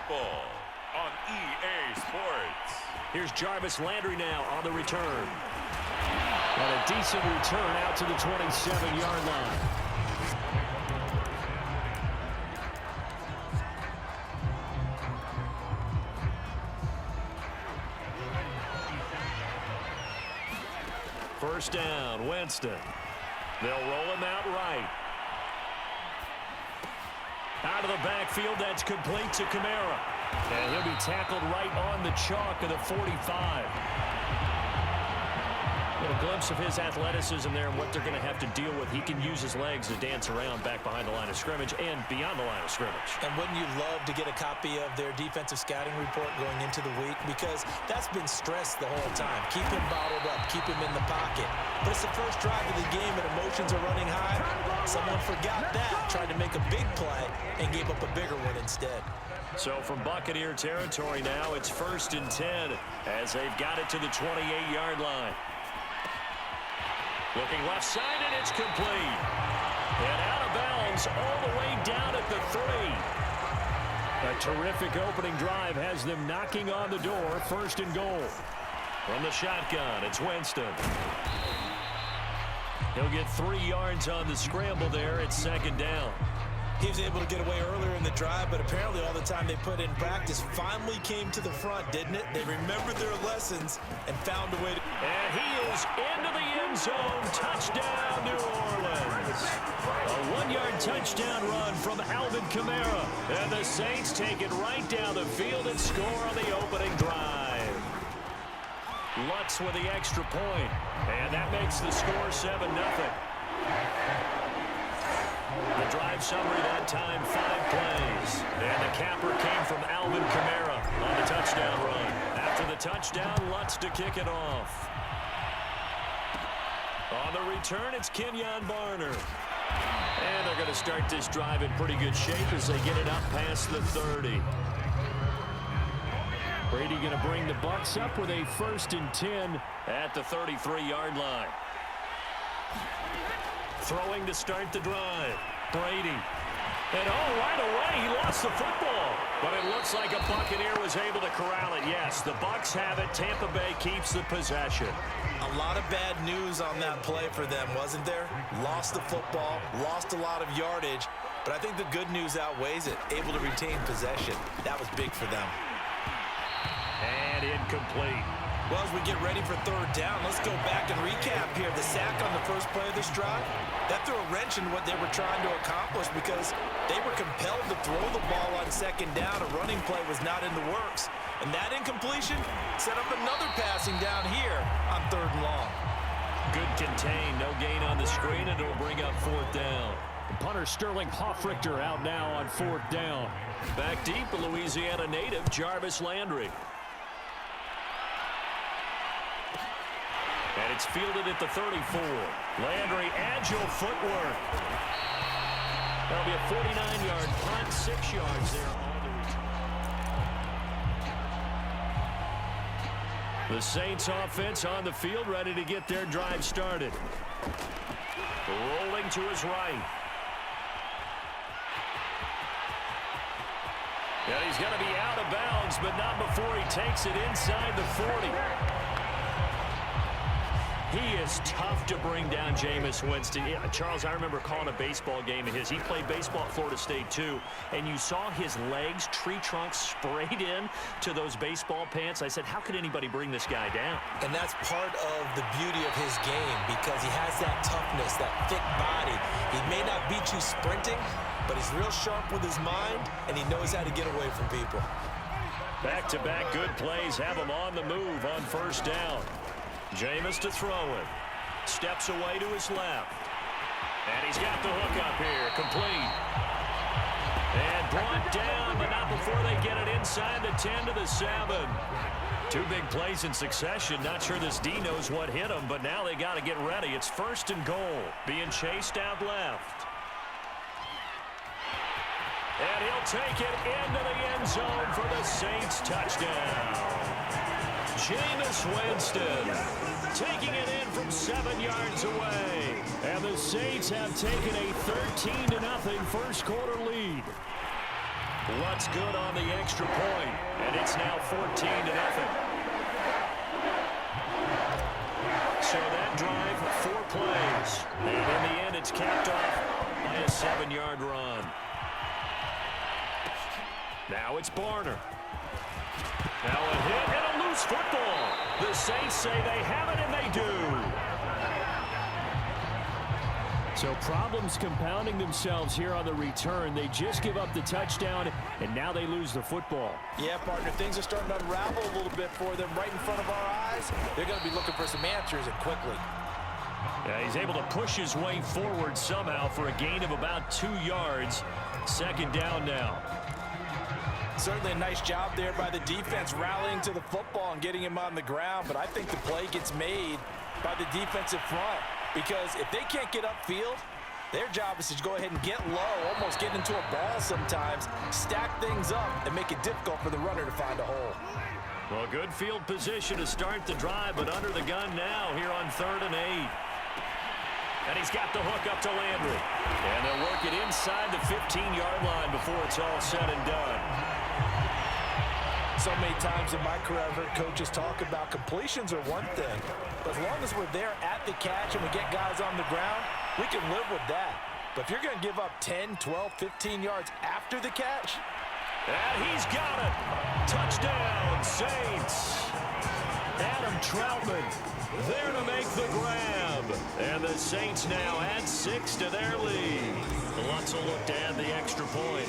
football on EA Sports. Here's Jarvis Landry now on the return. And a decent return out to the 27-yard line. First down, Winston. They'll roll him out right. Out of the backfield, that's complete to Kamara. And he'll be tackled right on the chalk of the 45. A little glimpse of his athleticism there and what they're going to have to deal with. He can use his legs to dance around back behind the line of scrimmage and beyond the line of scrimmage. And wouldn't you love to get a copy of their defensive scouting report going into the week? Because that's been stressed the whole time. Keep him bottled up. Keep him in the pocket. But it's the first drive of the game and emotions are running high. Someone forgot that, tried to make a big play, and gave up a bigger one instead. So from Buccaneer territory now, it's 1st and 10 as they've got it to the 28-yard line. Looking left side, and it's complete. And out of bounds all the way down at the 3. A terrific opening drive has them knocking on the door. 1st and goal. From the shotgun, it's Winston. He'll get 3 yards on the scramble there. It's 2nd down. He was able to get away earlier in the drive, but apparently all the time they put in practice finally came to the front, didn't it? They remembered their lessons and found a way to... And he is into the end zone. Touchdown, New Orleans. A 1-yard touchdown run from Alvin Kamara. And the Saints take it right down the field and score on the opening drive. Lutz with the extra point. And that makes the score 7-0. The drive summary that time, 5 plays. And the capper came from Alvin Kamara on the touchdown run. After the touchdown, Lutz to kick it off. On the return, it's Kenyon Barner. And they're going to start this drive in pretty good shape as they get it up past the 30. Brady going to bring the Bucs up with a 1st and 10 at the 33-yard line. Throwing to start the drive. Brady. And right away, he lost the football. But it looks like a Buccaneer was able to corral it. Yes, the Bucs have it. Tampa Bay keeps the possession. A lot of bad news on that play for them, wasn't there? Lost the football, lost a lot of yardage. But I think the good news outweighs it. Able to retain possession. That was big for them. And incomplete. Well, as we get ready for 3rd down, let's go back and recap here. The sack on the first play of this drive, that threw a wrench in what they were trying to accomplish because they were compelled to throw the ball on 2nd down. A running play was not in the works. And that incompletion set up another passing down here on 3rd and long. Good contain, no gain on the screen, and it'll bring up 4th down. The punter Sterling Hoffrichter out now on 4th down. Back deep, a Louisiana native, Jarvis Landry. And it's fielded at the 34. Landry, agile footwork. That'll be a 49-yard punt, 6 yards there on the return. The Saints offense on the field, ready to get their drive started. Rolling to his right. And he's going to be out of bounds, but not before he takes it inside the 40. He is tough to bring down, Jameis Winston. Yeah, Charles, I remember calling a baseball game of his. He played baseball at Florida State, too. And you saw his legs, tree trunks sprayed in to those baseball pants. I said, how could anybody bring this guy down? And that's part of the beauty of his game because he has that toughness, that thick body. He may not beat you sprinting, but he's real sharp with his mind, and he knows how to get away from people. Back-to-back good plays have him on the move on 1st down. Jameis to throw it. Steps away to his left. And he's got the hook up here. Complete. And brought down, but not before they get it inside the 10 to the 7. 2 big plays in succession. Not sure this D knows what hit him, but now they got to get ready. It's 1st and goal. Being chased out left. And he'll take it into the end zone for the Saints touchdown. Jameis Winston taking it in from 7 yards away. And the Saints have taken a 13-0 first quarter lead. What's good on the extra point? And it's now 14-0. So that drive, 4 plays. And in the end, it's capped off by a 7-yard run. Now it's Barner. Now a hit and a loose football. The Saints say they have it, and they do. So problems compounding themselves here on the return. They just give up the touchdown, and now they lose the football. Yeah, partner, things are starting to unravel a little bit for them right in front of our eyes. They're going to be looking for some answers, and quickly. Yeah, he's able to push his way forward somehow for a gain of about 2 yards. 2nd down now. Certainly a nice job there by the defense rallying to the football and getting him on the ground, but I think the play gets made by the defensive front. Because if they can't get upfield, their job is to go ahead and get low, almost get into a ball sometimes, stack things up, and make it difficult for the runner to find a hole. Well, good field position to start the drive, but under the gun now here on 3rd and 8. And he's got the hook up to Landry. And they'll work it inside the 15-yard line before it's all said and done. So many times in my career I've heard coaches talk about completions are one thing, but as long as we're there at the catch and we get guys on the ground, we can live with that. But if you're going to give up 10, 12, 15 yards after the catch. And he's got it. Touchdown, Saints. Adam Troutman there to make the grab. And the Saints now add 6 to their lead. Lutz will look to add the extra point.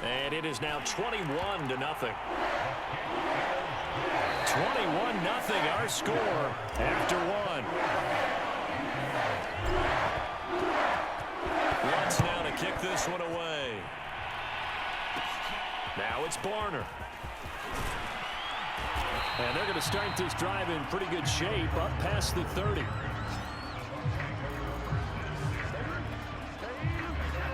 And it is now 21-0. 21-0 our score after 1. Lutz now to kick this one away. Now it's Barner. And they're going to start this drive in pretty good shape up past the 30.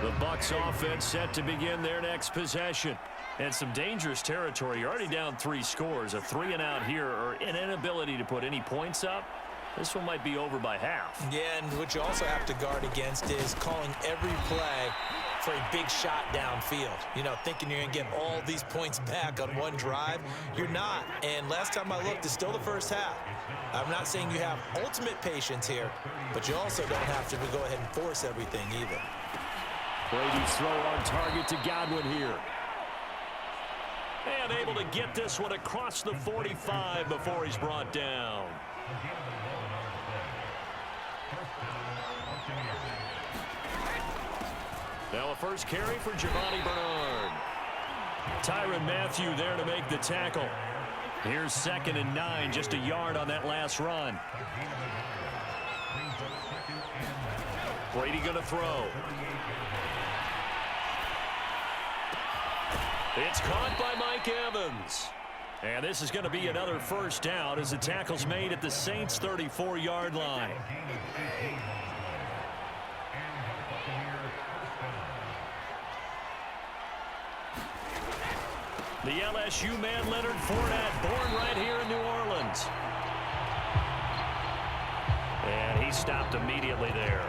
The Bucs offense set to begin their next possession. And some dangerous territory. You're already down 3 scores. A 3-and-out here or an inability to put any points up. This one might be over by half. Yeah, and what you also have to guard against is calling every play for a big shot downfield. You know, thinking you're going to get all these points back on one drive. You're not. And last time I looked, it's still the first half. I'm not saying you have ultimate patience here, but you also don't have to go ahead and force everything either. Brady's throw on target to Godwin here. And able to get this one across the 45 before he's brought down. Now a first carry for Giovanni Bernard. Tyrann Mathieu there to make the tackle. Here's 2nd and 9, just a yard on that last run. Brady going to throw. It's caught by Mike Evans. And this is going to be another first down as the tackle's made at the Saints' 34-yard line. The LSU man, Leonard Fournette, born right here in New Orleans. And he stopped immediately there.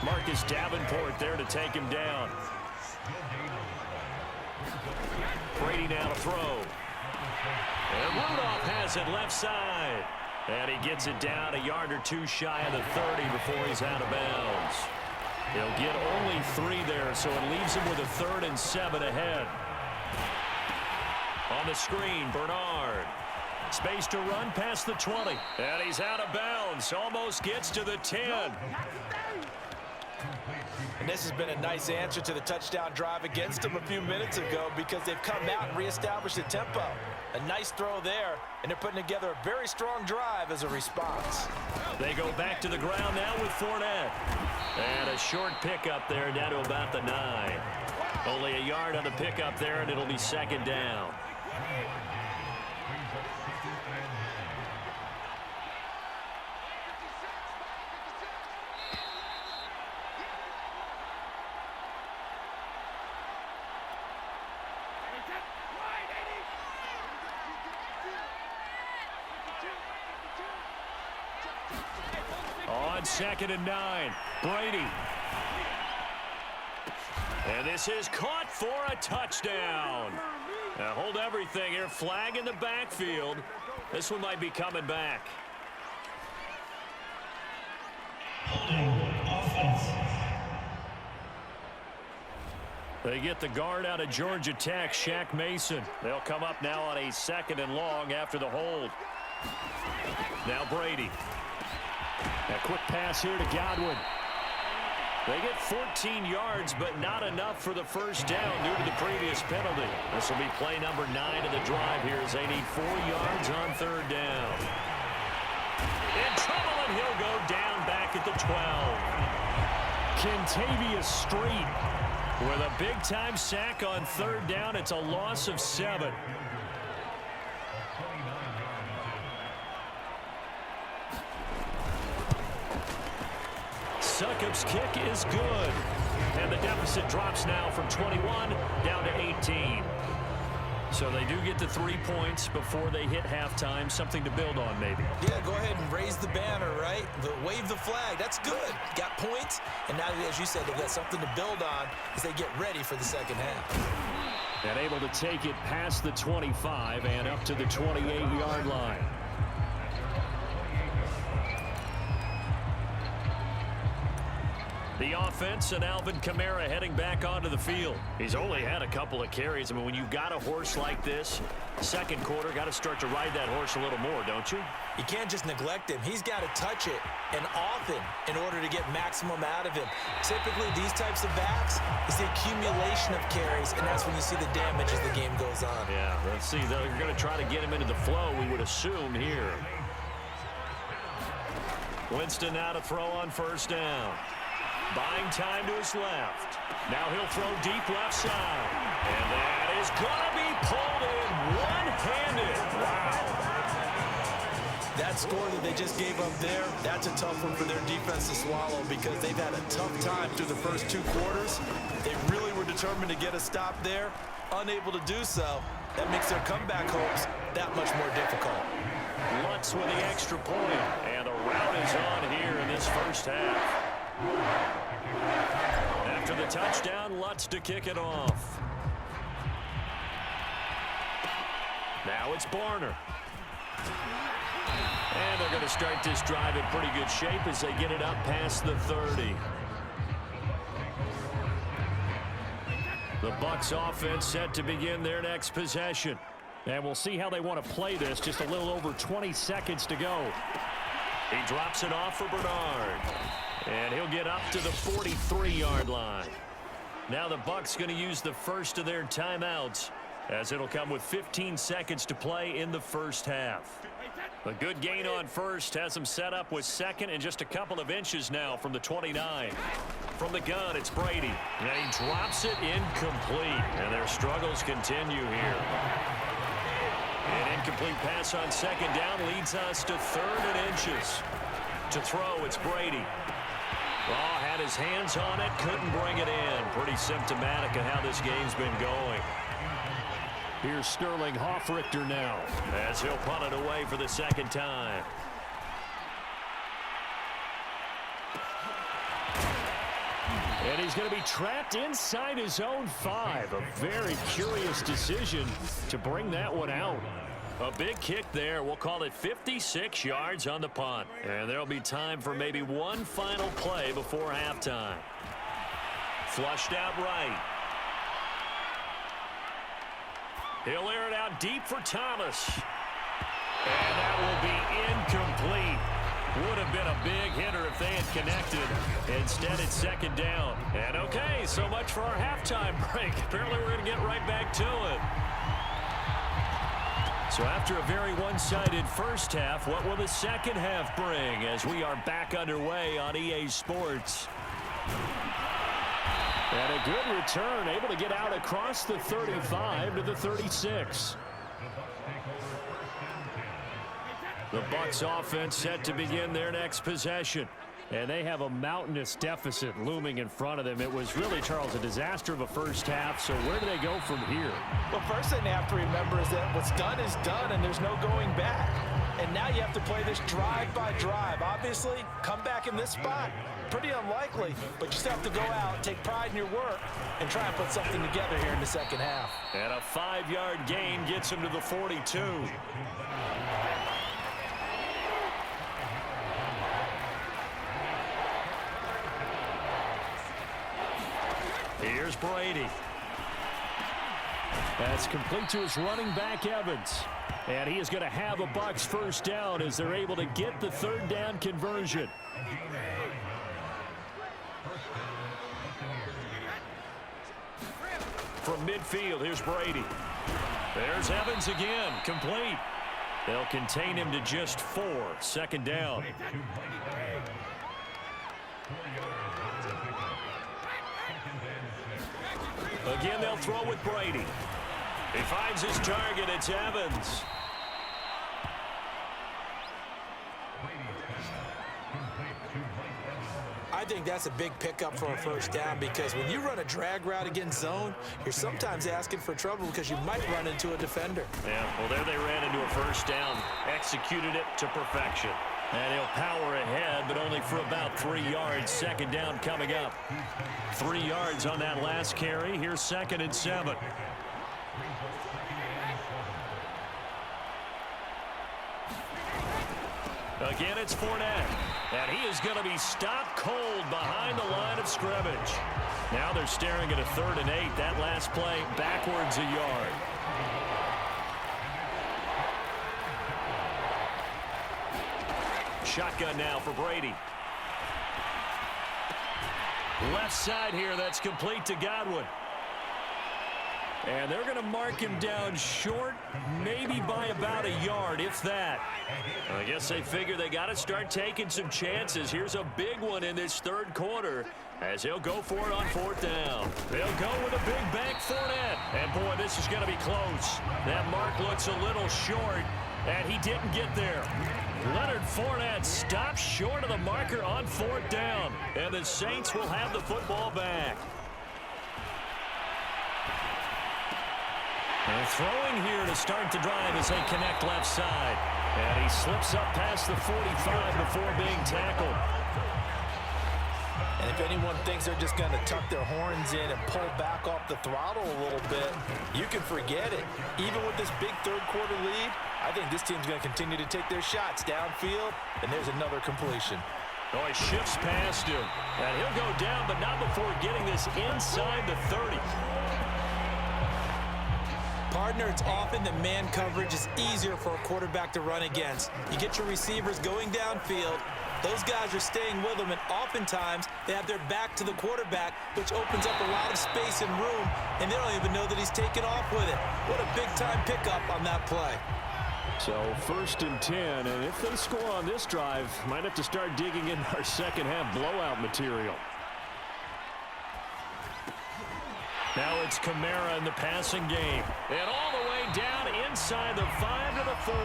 Marcus Davenport there to take him down. Brady now to throw. And Rudolph has it left side. And he gets it down a yard or 2 shy of the 30 before he's out of bounds. He'll get only 3 there, so it leaves him with a 3rd and 7 ahead. On the screen, Bernard. Space to run past the 20. And he's out of bounds. Almost gets to the 10. And this has been a nice answer to the touchdown drive against them a few minutes ago because they've come out and reestablished the tempo. A nice throw there, and they're putting together a very strong drive as a response. They go back to the ground now with Fournette. And a short pickup there down to about the 9. Only a yard on the pickup there, and it'll be 2nd down. On 2nd and 9, Brady. And this is caught for a touchdown. Now hold everything here. Flag in the backfield. This one might be coming back. They get the guard out of Georgia Tech, Shaq Mason. They'll come up now on a 2nd and long after the hold. Now Brady. A quick pass here to Godwin. They get 14 yards, but not enough for the first down due to the previous penalty. This will be play number 9 of the drive here as they need 4 yards on 3rd down. In trouble, and he'll go down back at the 12. Kentavious Street with a big-time sack on 3rd down. It's a loss of 7. Succop's kick is good. And the deficit drops now from 21 down to 18. So they do get the 3 points before they hit halftime. Something to build on, maybe. Yeah, go ahead and raise the banner, right? Wave the flag. That's good. Got points. And now, as you said, they've got something to build on as they get ready for the second half. And able to take it past the 25 and up to the 28-yard line. The offense and Alvin Kamara heading back onto the field. He's only had a couple of carries. I mean, when you've got a horse like this, second quarter, got to start to ride that horse a little more, don't you? You can't just neglect him. He's got to touch it, and often, in order to get maximum out of him. Typically, these types of backs is the accumulation of carries, and that's when you see the damage as the game goes on. Yeah, let's see. They're going to try to get him into the flow, we would assume here. Winston now to throw on 1st down. Buying time to his left. Now he'll throw deep left side. And that is going to be pulled in one-handed. Wow. That score that they just gave up there, that's a tough one for their defense to swallow because they've had a tough time through the first 2 quarters. They really were determined to get a stop there. Unable to do so. That makes their comeback hopes that much more difficult. Lutz with the extra point. And the route is on here in this first half. After the touchdown, Lutz to kick it off. Now it's Barner. And they're going to start this drive in pretty good shape as they get it up past the 30. The Bucs offense set to begin their next possession. And we'll see how they want to play this. Just a little over 20 seconds to go. He drops it off for Bernard. And he'll get up to the 43-yard line. Now the Bucs going to use the first of their timeouts as it'll come with 15 seconds to play in the first half. A good gain on first has them set up with 2nd and just a couple of inches now from the 29. From the gun, it's Brady. And he drops it incomplete. And their struggles continue here. An incomplete pass on 2nd down leads us to 3rd and inches. To throw, it's Brady. Raw had his hands on it, couldn't bring it in. Pretty symptomatic of how this game's been going. Here's Sterling Hoffrichter now, as he'll punt it away for the 2nd time. And he's going to be trapped inside his own 5. A very curious decision to bring that one out. A big kick there. We'll call it 56 yards on the punt. And there'll be time for maybe one final play before halftime. Flushed out right. He'll air it out deep for Thomas. And that will be incomplete. Would have been a big hitter if they had connected. Instead, it's 2nd down. And okay, so much for our halftime break. Apparently, we're going to get right back to it. So after a very one-sided first half, what will the second half bring as we are back underway on EA Sports? And a good return, able to get out across the 35 to the 36. The Bucs offense set to begin their next possession. And they have a mountainous deficit looming in front of them. It was really, Charles, a disaster of a first half. So where do they go from here? Well, first thing they have to remember is that what's done is done, and there's no going back. and now you have to play this drive by drive. Obviously, come back in this spot, pretty unlikely, but you still have to go out, take pride in your work, and try and put something together here in the second half. And a 5-yard gain gets him to the 42. Here's Brady. That's complete to his running back, Evans. And he is going to have a Bucs first down as they're able to get the third down conversion. From midfield, here's Brady. There's Evans again, complete. They'll contain him to just 4, second down. Again, they'll throw with Brady. He finds his target. It's Evans. I think that's a big pickup for a first down because when you run a drag route against zone, you're sometimes asking for trouble because you might run into a defender. Yeah, well, there they ran into a first down. Executed it to perfection. And he'll power ahead, but only for about 3 yards. Second down coming up. 3 yards on that last carry. Here's 2nd and 7. Again, it's Fournette. And he is going to be stopped cold behind the line of scrimmage. Now they're staring at a 3rd and 8. That last play backwards a yard. Shotgun now for Brady. Left side here, that's complete to Godwin. And they're going to mark him down short, maybe by about a yard, if that. I guess they figure they got to start taking some chances. Here's a big one in this 3rd quarter as he'll go for it on 4th down. They'll go with a big bank Fournette. And, boy, this is going to be close. That mark looks a little short, and he didn't get there. Leonard Fournette stops short of the marker on 4th down. And the Saints will have the football back. And throwing here to start the drive as they connect left side. And he slips up past the 45 before being tackled. And if anyone thinks they're just going to tuck their horns in and pull back off the throttle a little bit, you can forget it. Even with this big 3rd quarter lead, I think this team's going to continue to take their shots downfield, and there's another completion. Oh, he shifts past him. And he'll go down, but not before getting this inside the 30. Partner, it's often that man coverage is easier for a quarterback to run against. You get your receivers going downfield. Those guys are staying with them, and oftentimes they have their back to the quarterback, which opens up a lot of space and room, and they don't even know that he's taken off with it. What a big-time pickup on that play. So 1st and 10, and if they score on this drive, might have to start digging in our second half blowout material. Now it's Kamara in the passing game. And all the way down inside the 5 to the 4.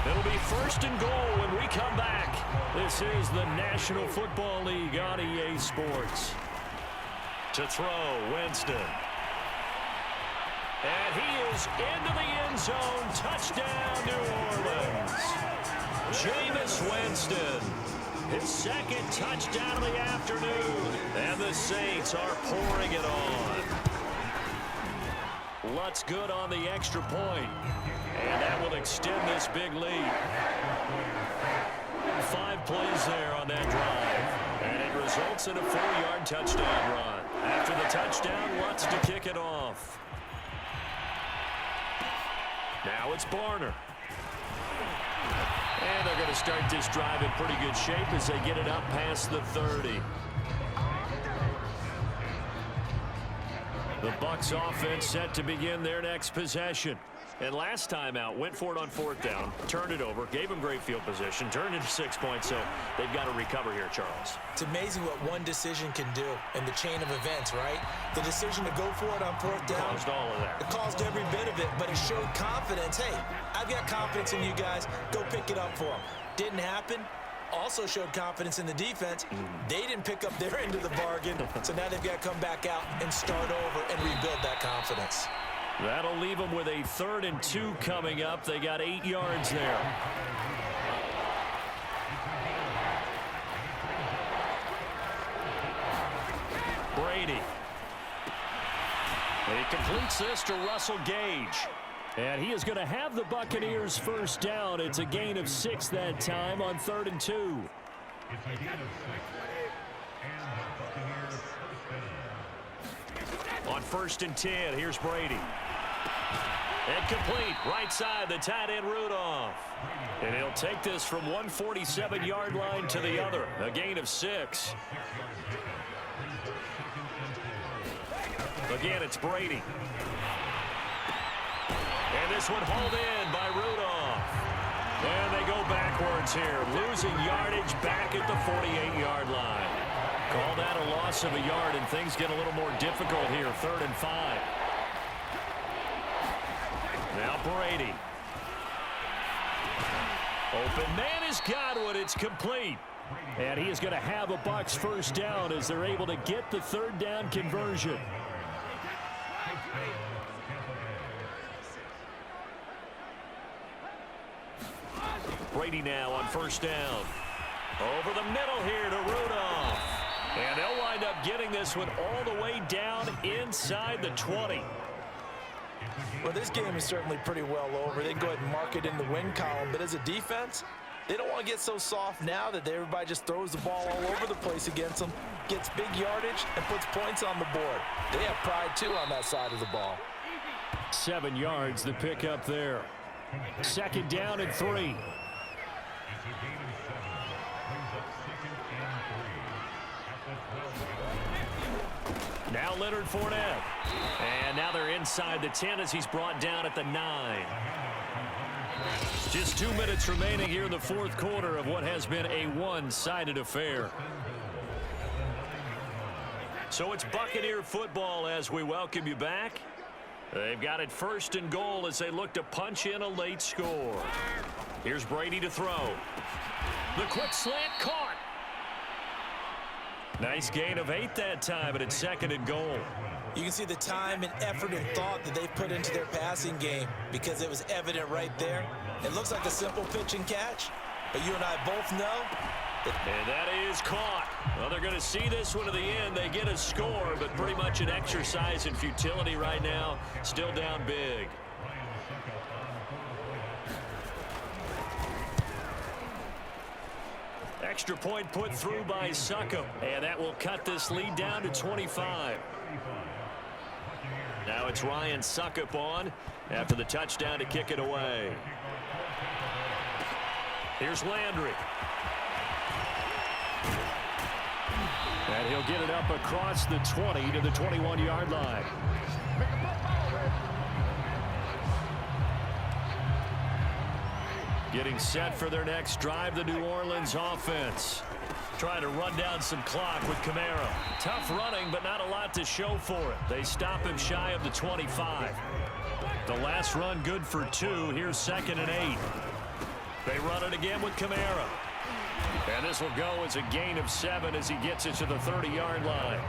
It'll be 1st and goal when we come back. This is the National Football League on EA Sports. To throw, Winston. And he is into the end zone. Touchdown, New Orleans. Jameis Winston. His 2nd touchdown of the afternoon. And the Saints are pouring it on. Lutz good on the extra point. And that will extend this big lead. 5 plays there on that drive. And it results in a 4-yard touchdown run. After the touchdown, Lutz to kick it off. Now it's Barner. And they're going to start this drive in pretty good shape as they get it up past the 30. The Bucs offense set to begin their next possession. And last time out, went for it on 4th down, turned it over, gave them great field position, turned into 6 points, so they've got to recover here, Charles. It's amazing what one decision can do in the chain of events, right? The decision to go for it on 4th down. Caused all of that. It caused every bit of it, but it showed confidence. Hey, I've got confidence in you guys. Go pick it up for them. Didn't happen. Also showed confidence in the defense. They didn't pick up their end of the bargain, so now they've got to come back out and start over and rebuild that confidence. That'll leave them with a 3rd and 2 coming up. They got 8 yards there. Brady. He completes this to Russell Gage. And he is going to have the Buccaneers first down. It's a gain of 6 that time on 3rd and 2. It's a gain of 6. And the Buccaneers first down. On 1st and 10, here's Brady. Incomplete. Right side, the tight end Rudolph. And he'll take this from 147-yard line to the other. A gain of 6. Again, it's Brady. And this one hauled in by Rudolph. And they go backwards here, losing yardage back at the 48-yard line. Call that a loss of a yard, and things get a little more difficult here, 3rd and 5. Now Brady. Open man is Godwin. It's complete. And he is going to have a Bucs first down as they're able to get the 3rd down conversion. Brady now on 1st down. Over the middle here to Rudolph. And they'll wind up getting this one all the way down inside the 20. Well, this game is certainly pretty well over. They can go ahead and mark it in the win column. But as a defense, they don't want to get so soft now that everybody just throws the ball all over the place against them, gets big yardage, and puts points on the board. They have pride, too, on that side of the ball. 7 yards, the pickup there. 2nd down and 3. It's a gain of 7. Brings up 2nd and 3. Now Leonard Fournette. And now they're inside the 10 as he's brought down at the 9. Just 2 minutes remaining here in the 4th quarter of what has been a one-sided affair. So it's Buccaneer football as we welcome you back. They've got it 1st and goal as they look to punch in a late score. Here's Brady to throw. The quick slant caught. Nice gain of 8 that time, but it's 2nd and goal. You can see the time and effort and thought that they've put into their passing game because it was evident right there. It looks like a simple pitch and catch, but you and I both know and that is caught. Well, they're going to see this one to the end. They get a score, but pretty much an exercise in futility right now. Still down big. Extra point put through by Succop, and that will cut this lead down to 25. Now it's Ryan Succop on after the touchdown to kick it away. Here's Landry. And he'll get it up across the 20 to the 21-yard line. Getting set for their next drive, the New Orleans offense. Trying to run down some clock with Kamara. Tough running, but not a lot to show for it. They stop him shy of the 25. The last run good for 2. Here's 2nd and 8. They run it again with Kamara. And this will go as a gain of 7 as he gets it to the 30-yard line.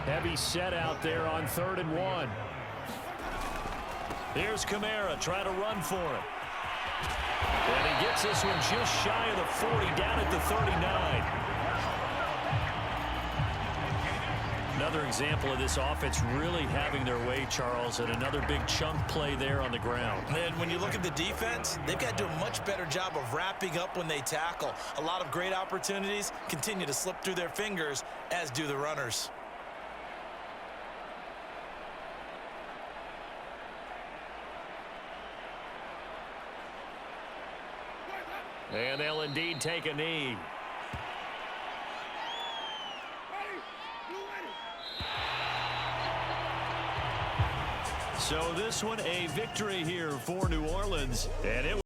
Heavy set out there on 3rd and 1. Here's Kamara trying to run for it. And he gets this one just shy of the 40, down at the 39. Another example of this offense really having their way, Charles, and another big chunk play there on the ground. And when you look at the defense, they've got to do a much better job of wrapping up when they tackle. A lot of great opportunities continue to slip through their fingers, as do the runners. And they'll indeed take a knee. So this one a victory here for New Orleans, and it